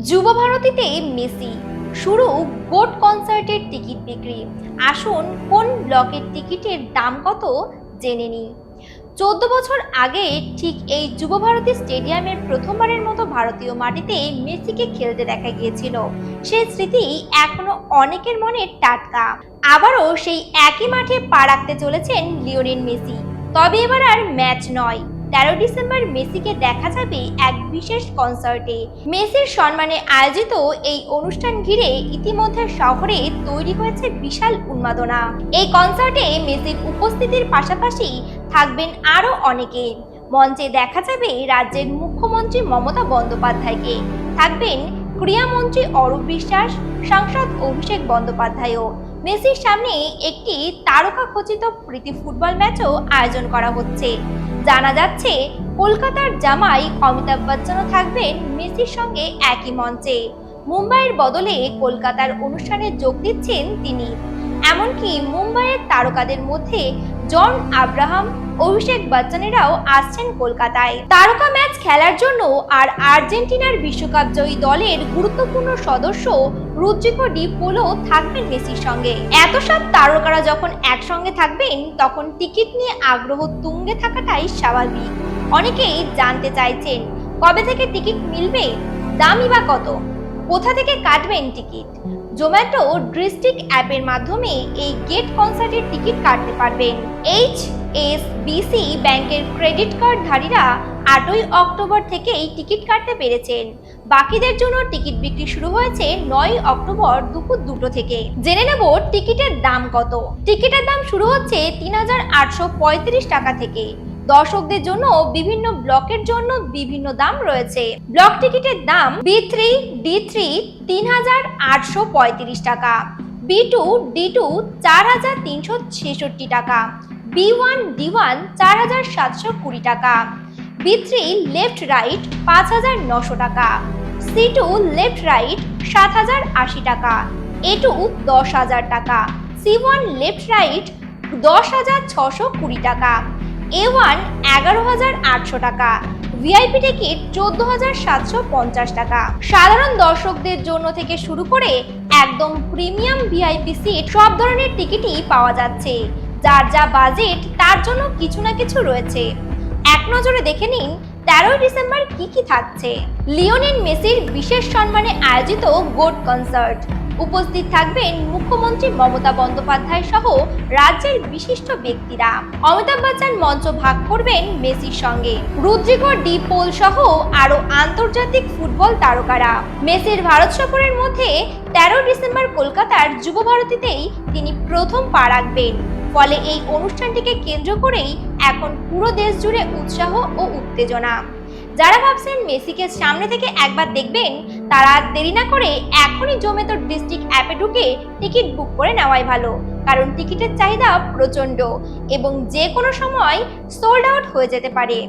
যুব ভারতীতে মেসি শুরু গোট কনসার্টের টিকিট বিক্রি। আসুন কোন ব্লকের টিকিটের দাম কত জেনে নিই। 14 বছর আগে ঠিক এই যুব ভারতী স্টেডিয়ামের প্রথমবারের মতো ভারতীয় মাটিতে মেসিকে খেলতে দেখা গিয়েছিল। সেই স্মৃতি এখনো অনেকের মনে টাটকা। আবারও সেই একই মাঠে পা রাখতে চলেছেন লিওনেল মেসি। তবে এবার আর ম্যাচ নয়, 13 ডিসেম্বর মেসিকে দেখা যাবে এক বিশেষ কনসার্টে। মেসির সম্মানে আয়োজিত এই অনুষ্ঠান ঘিরে ইতিমধ্যে শহরে তৈরি হয়েছে বিশাল উন্মাদনা। এই কনসার্টে মেসির উপস্থিতির পাশাপাশি থাকবেন আরো অনেকে। মঞ্চে দেখা যাবে রাজ্যের মুখ্যমন্ত্রী মমতা বন্দ্যোপাধ্যায়কে, থাকবেন ক্রীড়ামন্ত্রী অরূপ বিশ্বাস, সাংসদ অভিষেক বন্দ্যোপাধ্যায়ও। মেসির সামনে একটি তারকা খচিত প্রীতি ফুটবল ম্যাচও আয়োজন করা হচ্ছে। জানা যাচ্ছে কলকাতার জামাই অমিতাভ বচ্চনও থাকবেন মেসির সঙ্গে একই মঞ্চে। মুম্বাইয়ের বদলে কলকাতার অনুষ্ঠানে যোগ দিচ্ছেন তিনি। এমনকি মুম্বাইয়ের তারকাদের মধ্যে জন আব্রাহাম, অভিষেক বচ্চনেরাও আসছেন কলকাতায় তারকা ম্যাচ খেলার জন্য। আর আর্জেন্টিনার বিশ্বকাপ জয়ী দলের গুরুত্বপূর্ণ সদস্য রদ্রিগো ডি পোলো থাকবেন মেসির সঙ্গে। এত সব তারকারা যখন একসঙ্গে থাকবেন তখন টিকিট নিয়ে আগ্রহ তুঙ্গে থাকাটাই স্বাভাবিক। অনেকেই জানতে চাইছেন কবে থেকে টিকিট মিলবে, দামই বা কত, কোথা থেকে কাটবেন টিকিট। জোম্যাটো ডিস্ট্রিক্ট অ্যাপের মাধ্যমে এই গেট কনসার্টের টিকিট কাটতে পারবেন। HSBC ব্যাংকের ক্রেডিট কার্ডধারীরা 8ই অক্টোবর থেকেই টিকিট কাটতে পেরেছেন। বাকিদের জন্য টিকিট বিক্রি শুরু হয়েছে 9ই অক্টোবর দুপুর 2টো থেকে। জেনে নেব টিকিটের দাম কত। টিকিটের দাম শুরু হচ্ছে 3835 টাকা থেকে। দর্শকদের জন্য বিভিন্ন ব্লকের জন্য বিভিন্ন দাম রয়েছে। ব্লক টিকিটের দাম B3 D3 3835 টাকা, B2 D2 4366 টাকা, B1 D1 4720 টাকা, B3 লেফট রাইট 5900 টাকা, C2 লেফট রাইট 7080 টাকা, A2 10000 টাকা, C1 লেফট রাইট 10620 টাকা, A1 11800 টাকা, ভিআইপি টিকিট 14750 টাকা। সাধারণ দর্শকদের জন্য থেকে শুরু করে একদম প্রিমিয়াম ভিআইপি সিট সব ধরনের টিকিটই পাওয়া যাচ্ছে। যার যা বাজেট তার জন্য কিছু না কিছু রয়েছে। এক নজরে দেখে নিন 13 ডিসেম্বর কি কি থাকছে। লিওনেল মেসির বিশেষ সম্মানে আয়োজিত গোট কনসার্ট। উপস্থিত থাকবেন মুখ্যমন্ত্রী মমতা বন্দ্যোপাধ্যায় সহ রাজ্যের বিশিষ্ট ব্যক্তিরা। অমিতাভ বচ্চন মঞ্চ ভাগ করবেন মেসির সঙ্গে। রদ্রিগো ডি পোল সহ আরো আন্তর্জাতিক ফুটবল তারকারা। মেসির ভারত সফরের মধ্যে 13 ডিসেম্বর কলকাতার যুব ভারতীতেই তিনি প্রথম পা রাখবেন। ফলে এই অনুষ্ঠানটিকে কেন্দ্র করেই এখন পুরো দেশ জুড়ে উৎসাহ ও উত্তেজনা। যারা ভাবছেন মেসিকে সামনে থেকে একবার দেখবেন তারা দেরি না করে এখনই জোম্যাটো ডিস্ট্রিক্ট অ্যাপে ঢুকে টিকিট বুক করে নেওয়াই ভালো, কারণ টিকিটের চাহিদা প্রচন্ড এবং যে কোনো সময় সোল্ড আউট হয়ে যেতে পারে।